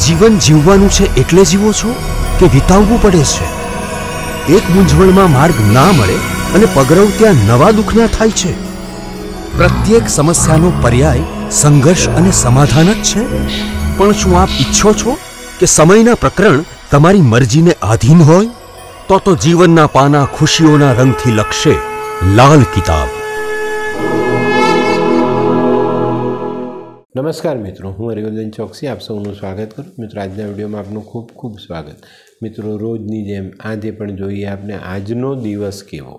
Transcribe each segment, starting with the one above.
જીવન જીવવાનું છે એટલે જીવો છો કે વિતાવવું પડે છે? એક મૂંઝવણમાં માર્ગ ના મળે અને પગરવ ત્યાં નવા દુઃખના થાય છે. પ્રત્યેક સમસ્યાનો પર્યાય સંઘર્ષ અને સમાધાન જ છે. પણ શું આપ ઈચ્છો છો કે સમયના પ્રકરણ તમારી મરજીને આધીન હોય? તો જીવનના પાના ખુશીઓના રંગથી લખશે લાલ કિતાબ. નમસ્કાર મિત્રો, હું હરિવર્ધન ચોકસી આપ સૌનું સ્વાગત કરું. મિત્રો, આજના વિડીયોમાં આપનું ખૂબ ખૂબ સ્વાગત. મિત્રો, રોજની જેમ આજે પણ જોઈએ આપણે આજનો દિવસ કેવો.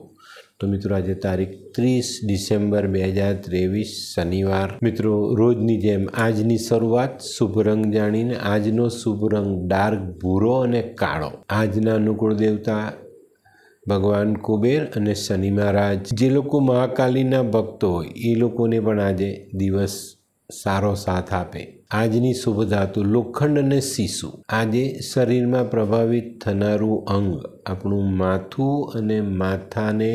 તો મિત્રો, આજે તારીખ 30 ડિસેમ્બર 2023 શનિવાર. મિત્રો, રોજની જેમ આજની શરૂઆત શુભ રંગ જાણીને. આજનો શુભ રંગ ડાર્ક ભૂરો અને કાળો. આજના અનુકૂળ દેવતા ભગવાન કુબેર અને શનિ મહારાજ. જે લોકો મહાકાલીના ભક્તો હોય એ લોકોને પણ આજે દિવસ સારો સાથ આપે. આજની શુભ ધાતુ લોખંડ અને શીશુ. આજે શરીરમાં પ્રભાવિત થનારું અંગ આપણું માથું અને માથાને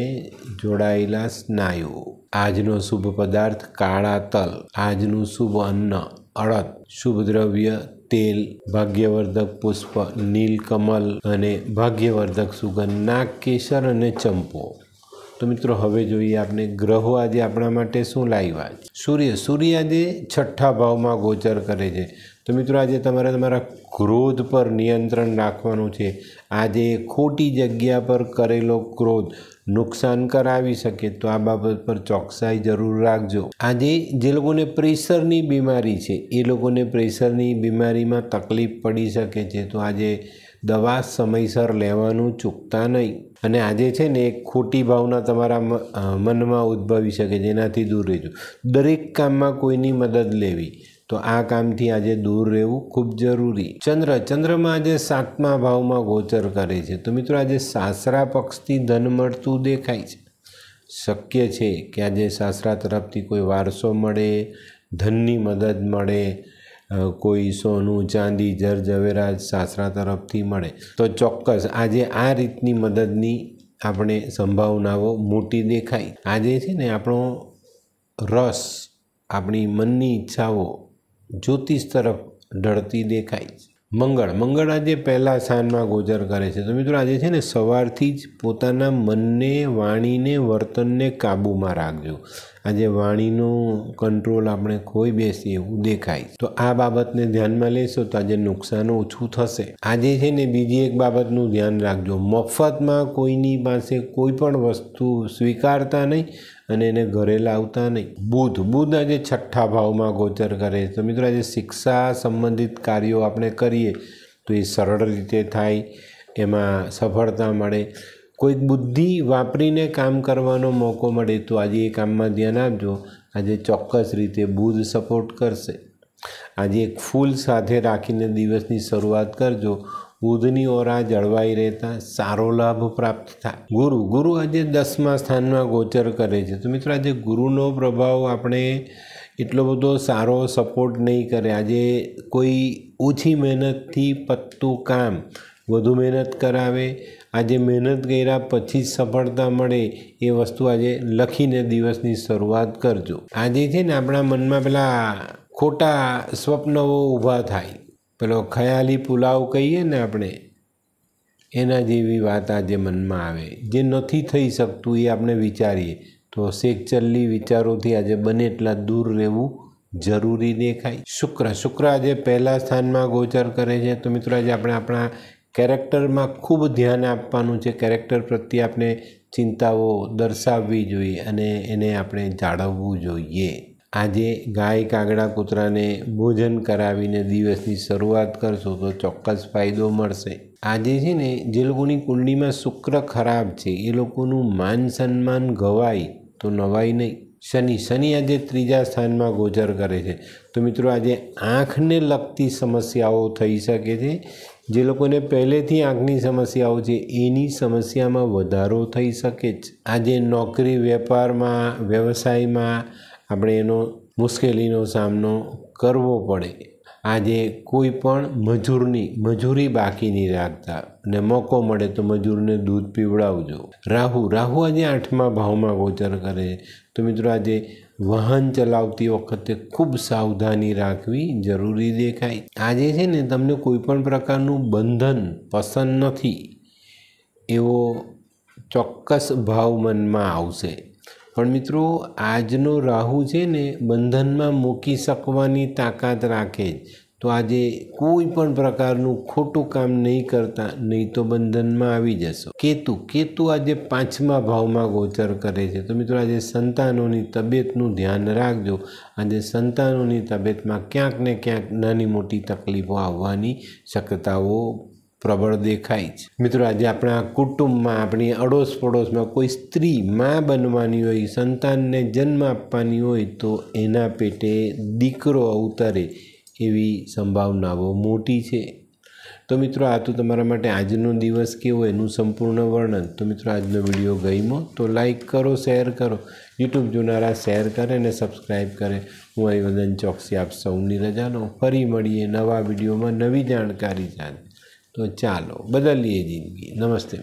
જોડાયેલા સ્નાયુઓ. આજનો શુભ પદાર્થ કાળા તલ. આજનું શુભ અન્ન અડદ. શુભ દ્રવ્ય તેલ. ભાગ્યવર્ધક પુષ્પ નીલકમલ અને ભાગ્યવર્ધક સુગંધ નાગ કેસર અને ચંપો. તો મિત્રો, હવે જોઈએ આપણે ગ્રહો આજે આપણા માટે શું લાવ્યા. સૂર્ય આજે 6ઠ્ઠા ભાવમાં ગોચર કરે છે. તો મિત્રો, આજે તમારે તમારા ક્રોધ પર નિયંત્રણ રાખવાનું છે. આજે ખોટી જગ્યા પર કરેલો ક્રોધ નુકસાન કરાવી શકે, તો આ બાબત પર ચોકસાઈ જરૂર રાખજો. આજે જે લોકોને પ્રેશરની બીમારી છે એ લોકોને પ્રેશરની બીમારીમાં તકલીફ પડી શકે છે, તો આજે દવા સમયસર લેવાનું ચૂકતા નહીં. અને આજે છે ને એક ખોટી ભાવના તમારા મનમાં ઉદ્ભવી શકે, જેનાથી દૂર રહેજો. દરેક કામમાં કોઈની મદદ લેવી, તો આ કામથી આજે દૂર રહેવું ખૂબ જરૂરી. ચંદ્રમાં આજે 7મા ભાવમાં ગોચર કરે છે. તો મિત્રો, આજે સાસરા પક્ષથી ધન મળતું દેખાય છે. શક્ય છે કે આજે સાસરા તરફથી કોઈ વારસો મળે, ધનની મદદ મળે, કોઈ સોનું ચાંદી જર ઝવેરાત સાસરા તરફથી મળે. તો ચોક્કસ આજે આ રીતની મદદની આપણે સંભાવનાઓ મોટી દેખાય. આજે છે ને આપણો રસ, આપણી મનની ઈચ્છાઓ જ્યોતિષ તરફ ઢળતી દેખાય છે. મંગળ આજે પહેલા સ્થાનમાં ગોચર કરે છે. તો મિત્રો, આજે છે ને સવારથી જ પોતાના મનને, વાણીને, વર્તનને કાબૂમાં રાખજો. આજે વાણીનો કંટ્રોલ આપણે ખોઈ બેસીએ એવું દેખાય. તો આ બાબતને ધ્યાનમાં લેશો તો આજે નુકસાન ઓછું થશે. આજે છે ને બીજી એક બાબતનું ધ્યાન રાખજો. મફતમાં કોઈની પાસે કોઈ પણ વસ્તુ સ્વીકારતા નહીં અને એને ઘરે લાવતા નહીં. બુધ આજે 6ઠ્ઠા ભાવમાં ગોચર કરે. તો મિત્રો, આજે શિક્ષા સંબંધિત કાર્યો આપણે કરીએ તો એ સરળ રીતે થાય, એમાં સફળતા મળે. કોઈક બુદ્ધિ વાપરીને કામ કરવાનો મોકો મળે તો આજે એ કામમાં ધ્યાન આપજો. આજે ચોક્કસ રીતે બુધ સપોર્ટ કરશે. આજે એક ફૂલ સાથે રાખીને દિવસની શરૂઆત કરજો. બુધની ઓરા જળવાઈ રહેતા સારો લાભ પ્રાપ્ત થાય. ગુરુ આજે 10મા સ્થાનમાં ગોચર કરે છે. તો મિત્રો, આજે ગુરુનો પ્રભાવ આપણે એટલો બધો સારો સપોર્ટ નહીં કરે. આજે કોઈ ઓછી મહેનતથી પતતું કામ વધુ મહેનત કરાવે. આજે મહેનત કર્યા પછી જ સફળતા મળે એ વસ્તુ આજે લખીને દિવસની શરૂઆત કરજો. આજે છે ને આપણા મનમાં પેલા ખોટા સ્વપ્નો ઊભા થાય, પેલો ખયાલી પુલાવ કહીએ ને આપણે, એના જેવી વાત આજે મનમાં આવે. જે નથી થઈ શકતું એ આપણે વિચારીએ, તો શેકચલ્લી વિચારોથી આજે બને એટલા દૂર રહેવું જરૂરી દેખાય. શુક્ર આજે પહેલા સ્થાનમાં ગોચર કરે છે. તો મિત્રો, આજે આપણે આપણા કેરેક્ટરમાં ખૂબ ધ્યાન આપવાનું છે. કેરેક્ટર પ્રત્યે આપણે ચિંતાઓ દર્શાવવી જોઈએ અને એને આપણે જાળવવું જોઈએ. આજે ગાય, કાગડા, કૂતરાને ભોજન કરાવીને દિવસની શરૂઆત કરશો તો ચોક્કસ ફાયદો મળશે. આજે છે ને જે લોકોની કુંડળીમાં શુક્ર ખરાબ છે એ લોકોનું માન સન્માન ગવાય તો નવાય નહીં. શનિ આજે 3જા સ્થાનમાં ગોચર કરે છે. તો મિત્રો, આજે આંખને લગતી સમસ્યાઓ થઈ શકે છે. જે લોકોને પહેલેથી આંખની સમસ્યાઓ છે એની સમસ્યામાં વધારો થઈ શકે છે. આજે નોકરી, વેપારમાં, વ્યવસાયમાં આપણે એનો મુશ્કેલીનો સામનો કરવો પડે. આજે કોઈ પણ મજૂરી બાકી નહીં રાખતા અને મોકો મળે તો મજૂરને દૂધ પીવડાવજો. રાહુ આજે 8મા ભાવમાં ગોચર કરે છે. તો મિત્રો આજે વાહન ચલાવતી વખતે ખૂબ સાવધાની રાખવી જરૂરી દેખાય. આજે છે ને તમને કોઈ પણ પ્રકારનું બંધન પસંદ નથી એવો ચોક્કસ ભાવ મનમાં આવશે. પણ મિત્રો આજનો રાહુ છે ને બંધનમાં મૂકી શકવાની તાકાત રાખે જ. તો આજે કોઈ પણ પ્રકારનું ખોટું કામ નહીં કરતા, નહીં તો બંધનમાં આવી જશો. કેતુ આજે 5મા ભાવમાં ગોચર કરે છે. તો મિત્રો આજે સંતાનોની તબિયતનું ધ્યાન રાખજો. આજે સંતાનોની તબિયતમાં ક્યાંક ને ક્યાંક નાની મોટી તકલીફો આવવાની શક્યતાઓ પ્રબળ દેખાય છે. મિત્રો આજે આપણા કુટુંબમાં, આપણી અડોશ પડોશમાં કોઈ સ્ત્રી માં બનવાની હોય, સંતાનને જન્મ આપવાની હોય તો એના પેટે દીકરો અવતરે એવી સંભાવનાઓ મોટી છે. તો મિત્રો આ તો તમારા માટે આજનો દિવસ કેવો એનું સંપૂર્ણ વર્ણન. તો મિત્રો આજનો વિડીયો ગમ્યો તો લાઈક કરો, શેર કરો. યુટ્યુબ જોનારા શેર કરે અને સબસ્ક્રાઈબ કરે. હું હરિવર્ધન ચોકસી આપ સૌની રજા લઉં. ફરી મળીએ નવા વિડીયોમાં નવી જાણકારી સાથે. તો ચાલો બદલીએ જિંદગી. નમસ્તે.